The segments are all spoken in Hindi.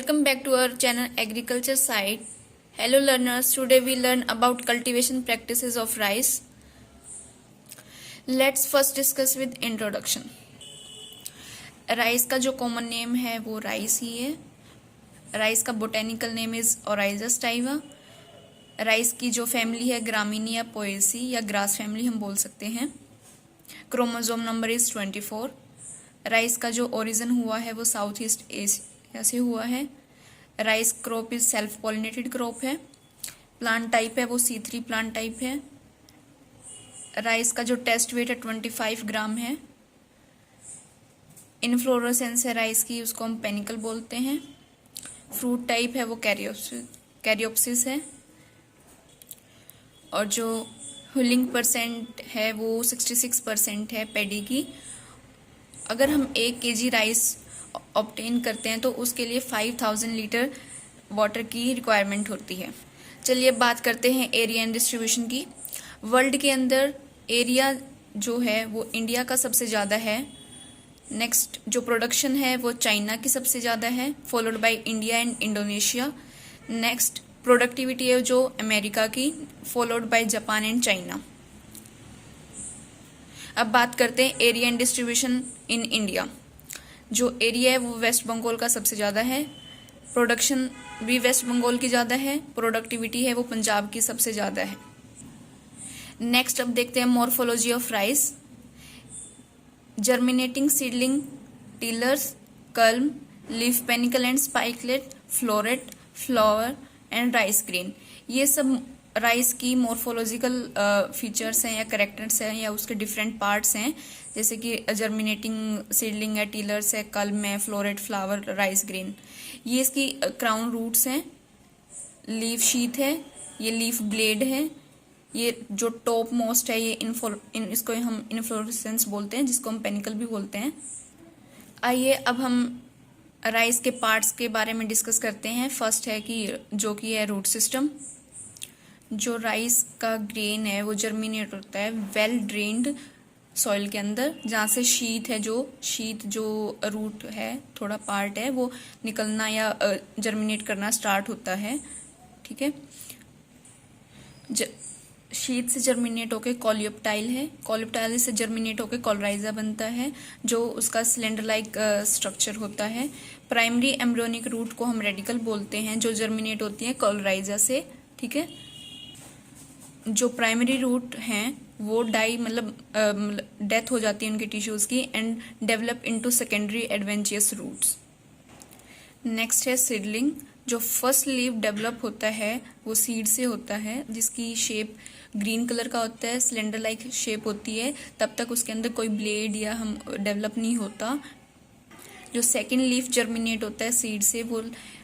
Welcome back to our channel Agriculture Site. Hello learners, today we learn about cultivation practices of rice. Let's first discuss with introduction. Rice का जो कॉमन नेम है वो राइस ही है. राइस का बोटेनिकल नेम इज ओराइजस टाइवा. राइस की जो फैमिली है ग्रामीनिया पोएसी या ग्रास फैमिली हम बोल सकते हैं. Chromosome number is 24. राइस का जो ओरिजिन हुआ है वो साउथ ईस्ट एशिया से हुआ है. Rice crop is self pollinated crop है. प्लांट टाइप है वो C3 प्लांट टाइप है. राइस का जो टेस्ट वेट है 25 ग्राम है. इनफ्लोरेसेंस है राइस की, उसको हम पेनिकल बोलते हैं. फ्रूट टाइप है वो कैरियोप्सिस है. और जो हुलिंग परसेंट है वो 66% है पैडी की. अगर हम 1 kg राइस ऑब्टेन करते हैं तो उसके लिए 5000 लीटर वाटर की रिक्वायरमेंट होती है. चलिए बात करते हैं एरिया एंड डिस्ट्रीब्यूशन की. वर्ल्ड के अंदर एरिया जो है वो इंडिया का सबसे ज़्यादा है. नेक्स्ट जो प्रोडक्शन है वो चाइना की सबसे ज़्यादा है, followed by India and Indonesia. Next productivity है जो अमेरिका की, followed by Japan and China. अब बात करते हैं area and distribution in India. जो एरिया है वो वेस्ट बंगाल का सबसे ज़्यादा है. प्रोडक्शन भी वेस्ट बंगाल की ज़्यादा है. प्रोडक्टिविटी है वो पंजाब की सबसे ज़्यादा है. नेक्स्ट अब देखते हैं morphology of rice. Germinating seedling, tillers, culm, leaf panicle and spikelet, floret, flower and rice grain. ये सब राइस की मॉर्फोलॉजिकल फीचर्स हैं या करेक्टर्स हैं या उसके डिफरेंट पार्ट्स हैं. जैसे कि जर्मिनेटिंग सीडलिंग है, टिलर्स है, कल्म है, फ्लोरेट, फ्लावर, राइस ग्रेन. ये इसकी क्राउन रूट्स हैं. लीफ शीथ है, ये लीफ ब्लेड है. ये जो टॉप मोस्ट है ये इसको हम इनफ्लोरेसेंस बोलते हैं, जिसको हम पेनिकल भी बोलते हैं. आइए अब हम राइस के पार्ट्स के बारे में डिस्कस करते हैं. फर्स्ट है कि जो कि है रूट सिस्टम. जो राइस का ग्रेन है वो जर्मिनेट होता है वेल ड्रेन्ड सॉइल के अंदर, जहाँ से शीत जो रूट है, थोड़ा पार्ट है, वो निकलना या जर्मिनेट करना स्टार्ट होता है. ठीक है. शीत से जर्मिनेट होके कॉलियोप्टाइल है. कॉलियोप्टाइल से जर्मिनेट होके कॉलराइजा बनता है, जो उसका सिलेंडर लाइक स्ट्रक्चर होता है. प्राइमरी एम्ब्रियोनिक रूट को हम रेडिकल बोलते हैं, जो जर्मिनेट होती है कॉलराइजा से. ठीक है. जो प्राइमरी रूट हैं वो डेथ हो जाती है उनके टिश्यूज की and develop into secondary adventitious roots. Next है सीडलिंग. जो फर्स्ट लीफ डेवलप होता है वो सीड से होता है, जिसकी शेप ग्रीन कलर का होता है, सिलेंडर लाइक शेप होती है. तब तक उसके अंदर कोई ब्लेड या हम डेवलप नहीं होता. जो सेकेंड लीफ जर्मिनेट होता है सीड से वो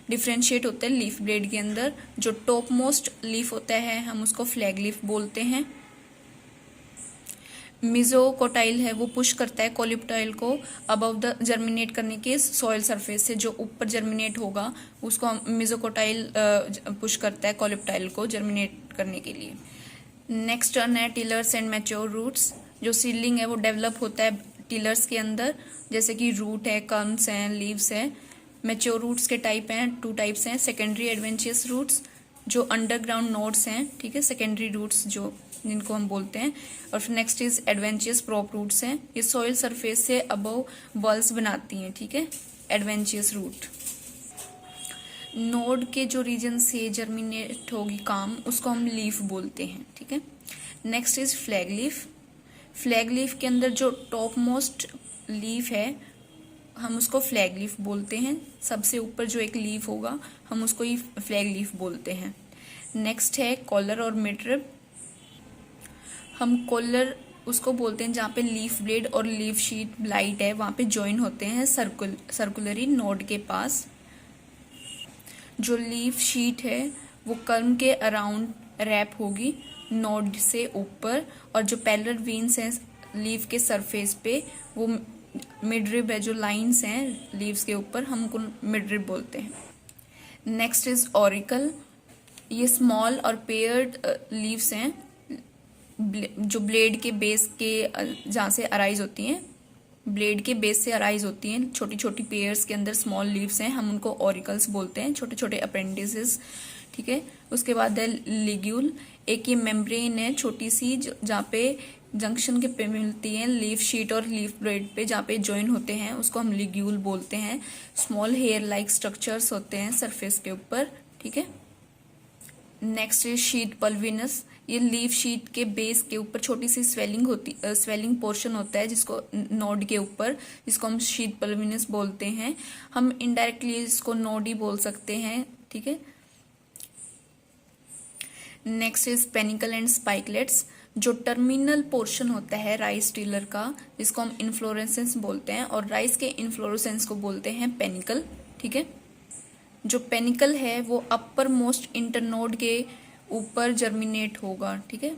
डिफ्रेंशिएट होता है लीफ ब्लेड के अंदर. जो टॉप मोस्ट लीफ होता है हम उसको फ्लैग लीफ बोलते हैं. मिजोकोटाइल है वो पुश करता है कॉलियोप्टाइल को अबव द जर्मिनेट करने के सॉइल सरफेस से. जो ऊपर जर्मिनेट होगा उसको मिजोकोटाइल पुश करता है कॉलियोप्टाइल को जर्मिनेट करने के लिए. नेक्स्ट टर्न है टिलर्स एंड मैच्योर रूट्स. जो सीडलिंग है वो डेवलप होता है टिलर्स के अंदर, जैसे कि रूट है, कम्स हैं, लीव्स है. मैच्योर रूट्स के टाइप हैं, 2 टाइप्स हैं. सेकेंडरी एडवेंचियस रूट्स जो अंडरग्राउंड नोड्स हैं, ठीक है, सेकेंडरी रूट्स जो जिनको हम बोलते हैं. और नेक्स्ट इज एडवेंचियस प्रॉप रूट्स हैं. ये सॉइल सरफेस से अबव बल्स बनाती हैं. ठीक है. एडवेंचियस रूट नोड के जो रीजन से जर्मिनेट होगी काम, उसको हम लीफ बोलते हैं. ठीक है. Next is flag leaf. Flag leaf के अंदर जो टॉप मोस्ट लीफ है हम उसको फ्लैग लीफ बोलते हैं. सबसे ऊपर जो एक लीफ होगा हम उसको ही फ्लैग लीफ बोलते हैं. नेक्स्ट है कॉलर और मिडरिब. हम कॉलर उसको बोलते हैं जहाँ पे लीफ ब्लेड और लीफ शीट ब्लाइट है वहाँ पे ज्वाइन होते हैं सर्कुलरी नोड के पास. जो लीफ शीट है वो कर्म के अराउंड रैप होगी नोड से ऊपर, और जो पैरेलल वेन्स हैं लीफ के सरफेस पे वो मिडरिब है. जो लाइंस हैं लीव्स के ऊपर हम उनको मिडरिब बोलते हैं. Next is auricle. ये स्मॉल और पेयर्ड लीव्स हैं जो ब्लेड के बेस के जहाँ से अराइज होती हैं. ब्लेड के बेस से अराइज होती हैं, छोटी छोटी पेयर्स के अंदर स्मॉल लीव्स हैं, हम उनको ऑरिकल्स बोलते हैं, छोटे छोटे अपेंडिसेस। ठीक है, उसके बाद है लिग्यूल। एक ये मेम्ब्रेन है छोटी सी जहाँ पे जंक्शन के पे मिलती है लीफ शीट और लीफ ब्लेड पे, जहाँ पे ज्वाइन होते हैं उसको हम लिग्यूल बोलते हैं। स्मॉल हेयर लाइक स्ट्रक्चर्स होते हैं सरफेस के ऊपर। ठीक है, नेक्स्ट इज शीट पल्विनस। ये लीफ शीट के बेस के ऊपर छोटी सी स्वेलिंग पोर्शन होता है जिसको नोड के ऊपर, जिसको हम शीट पल्विनस बोलते हैं। हम इनडायरेक्टली इसको नोड ही बोल सकते हैं। ठीक है, next is panicle and spikelets. जो टर्मिनल पोर्शन होता है राइस टिलर का, जिसको हम इन्फ्लोरेसेंस बोलते हैं, और राइस के इन्फ्लोरेसेंस को बोलते हैं पेनिकल। ठीक है, जो पेनिकल है वो अपर मोस्ट इंटरनोड के ऊपर जर्मिनेट होगा। ठीक है,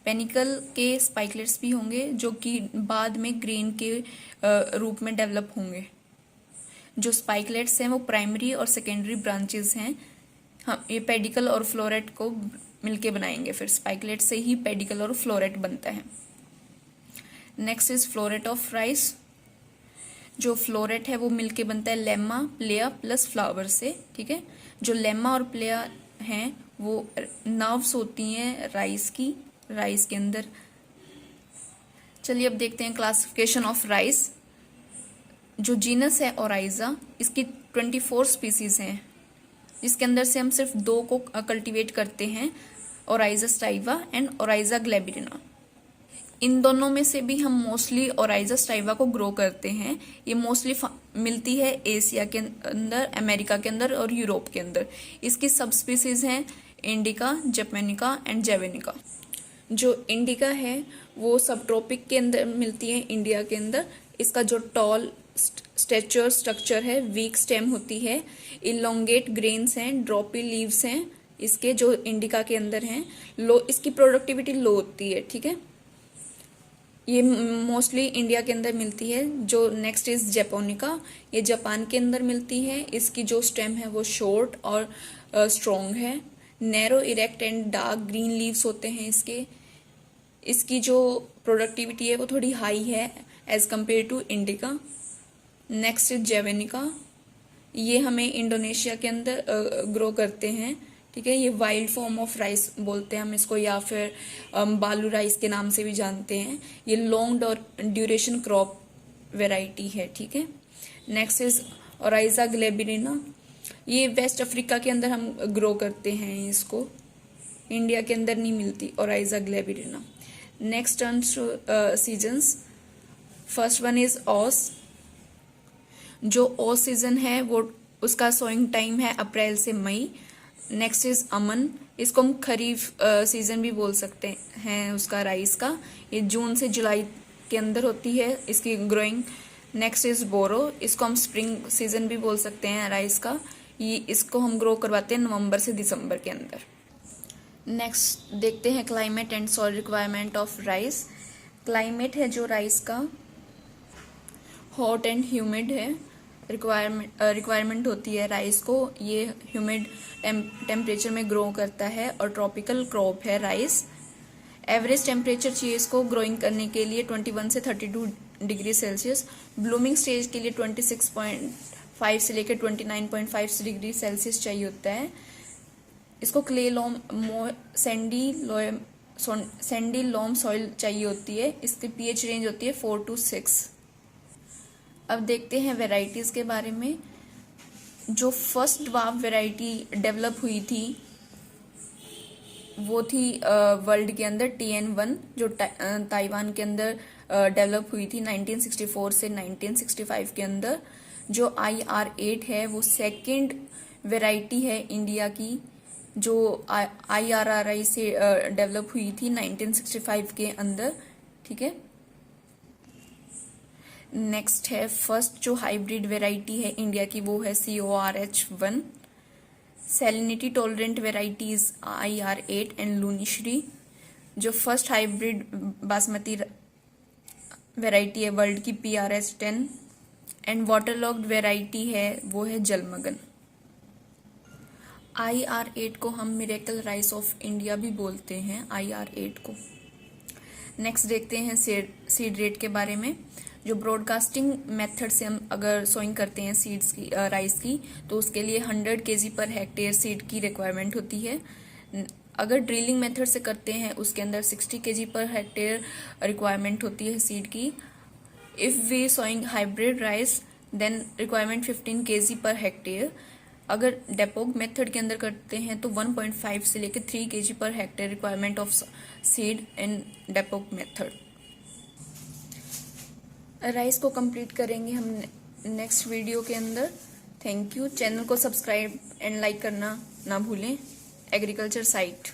पेनिकल के स्पाइकलेट्स भी होंगे जो कि बाद में ग्रेन के रूप में डेवलप होंगे। जो स्पाइकलेट्स हैं वो प्राइमरी और सेकेंडरी ब्रांचेस हैं। हम ये पेडिकल और फ्लोरेट को मिलके बनाएंगे, फिर स्पाइकलेट से ही पेडिकल और फ्लोरेट बनता है। Next is floret of rice. जो फ्लोरेट है वो मिलके बनता है लेमा, प्लेया प्लस फ्लावर से। ठीक है, जो लेमा और प्लेया हैं वो नर्व्स होती हैं राइस के अंदर। चलिए अब देखते हैं क्लासिफिकेशन ऑफ राइस। जो जीनस है ओराइजा, इसकी 24 स्पीसीज हैं, जिसके अंदर से हम सिर्फ 2 को कल्टीवेट करते हैं, ओराइजा स्टाइवा एंड ओराइजा ग्लैबिरिना। इन दोनों में से भी हम मोस्टली ओराइजा स्टाइवा को ग्रो करते हैं। ये मोस्टली मिलती है एशिया के अंदर, अमेरिका के अंदर और यूरोप के अंदर। इसकी सब स्पीसीज हैं इंडिका, जैपनिका एंड जेवेनिका। जो इंडिका है वो सब ट्रॉपिक के अंदर मिलती है, इंडिया के अंदर। इसका जो टॉल स्ट्रक्चर है, वीक स्टेम होती है, इलोंगेट ग्रेन्स हैं, ड्रॉपी लीव्स हैं इसके, जो इंडिका के अंदर हैं। इसकी प्रोडक्टिविटी लो होती है। ठीक है, ये मोस्टली इंडिया के अंदर मिलती है। जो नेक्स्ट इज जैपोनिका, ये जापान के अंदर मिलती है। इसकी जो स्टेम है वो शॉर्ट और स्ट्रॉन्ग है। Narrow, erect and dark green leaves होते हैं इसके। इसकी जो प्रोडक्टिविटी है वो थोड़ी हाई है as compare to indica. Next is javanica, ये हमें इंडोनेशिया के अंदर ग्रो करते हैं। ठीक है, ये वाइल्ड फॉर्म ऑफ राइस बोलते हैं हम इसको, या फिर बालू राइस के नाम से भी जानते हैं। ये लॉन्ग ड्यूरेशन क्रॉप वेराइटी है। ठीक है, नेक्स्ट इज ओराइजा ग्लैबिरिना। ये वेस्ट अफ्रीका के अंदर हम ग्रो करते हैं इसको, इंडिया के अंदर नहीं मिलती Oryza glaberrima. Next turn seasons. First one is aus. जो ऑस सीजन है वो उसका सोइंग टाइम है अप्रैल से मई। नेक्स्ट इज अमन, इसको हम खरीफ सीजन भी बोल सकते हैं उसका राइस का। ये जून से जुलाई के अंदर होती है इसकी ग्रोइंग। नेक्स्ट इज बोरो, इसको हम स्प्रिंग सीजन भी बोल सकते हैं राइस का। ये इसको हम ग्रो करवाते हैं नवंबर से दिसंबर के अंदर। नेक्स्ट देखते हैं climate and soil requirement of rice. Climate है जो राइस का हॉट एंड ह्यूमिड है। रिक्वायरमेंट होती है राइस को, ये ह्यूमिड टेम्परेचर में ग्रो करता है और ट्रॉपिकल क्रॉप है राइस। एवरेज टेम्परेचर चाहिए इसको ग्रोइंग करने के लिए 21 से 32 डिग्री सेल्सियस। ब्लूमिंग स्टेज के लिए 26.5 से लेकर 29.5 डिग्री सेल्सियस चाहिए होता है। इसको clay Lomb Sandy Lomb soil चाहिए होती है। इसकी पीएच रेंज होती है 4 to 6। अब देखते हैं वेराइटीज़ के बारे में। जो फर्स्ट ड्वार्फ वैरायटी डेवलप हुई थी वो थी वर्ल्ड के अंदर TN1, जो ताइवान के अंदर डेवलप हुई थी 1964 से 1965 के अंदर। जो IR8 है वो सेकंड वैरायटी है इंडिया की, जो IRRI से डेवलप हुई थी 1965 के अंदर। ठीक है, नेक्स्ट है फर्स्ट जो हाइब्रिड वेराइटी है इंडिया की, वो है CORH1। Salinity tolerant varieties IR8 and Lunishree. जो फर्स्ट हाइब्रिड बासमती वेराइटी है वर्ल्ड की PRS10 एंड वाटरलॉग्ड वेराइटी है वो है जलमगन। IR8 को हम मिरेकल राइस ऑफ इंडिया भी बोलते हैं IR8 को। नेक्स्ट देखते हैं सीड रेट के बारे में। जो ब्रॉडकास्टिंग मेथड से हम अगर सोइंग करते हैं सीड्स की राइस की, तो उसके लिए 100 केजी पर हेक्टेयर सीड की रिक्वायरमेंट होती है। अगर ड्रिलिंग मेथड से करते हैं उसके अंदर 60 केजी पर हेक्टेयर रिक्वायरमेंट होती है सीड की। If we sowing hybrid rice then requirement 15 KG per hectare. अगर डेपोग मेथड के अंदर करते हैं तो 1.5 से लेकर 3 KG per hectare requirement of seed in डेपोग method. Rice को कंप्लीट करेंगे हम नेक्स्ट वीडियो के अंदर। Thank you. चैनल को सब्सक्राइब एंड लाइक करना ना भूलें। Agriculture site.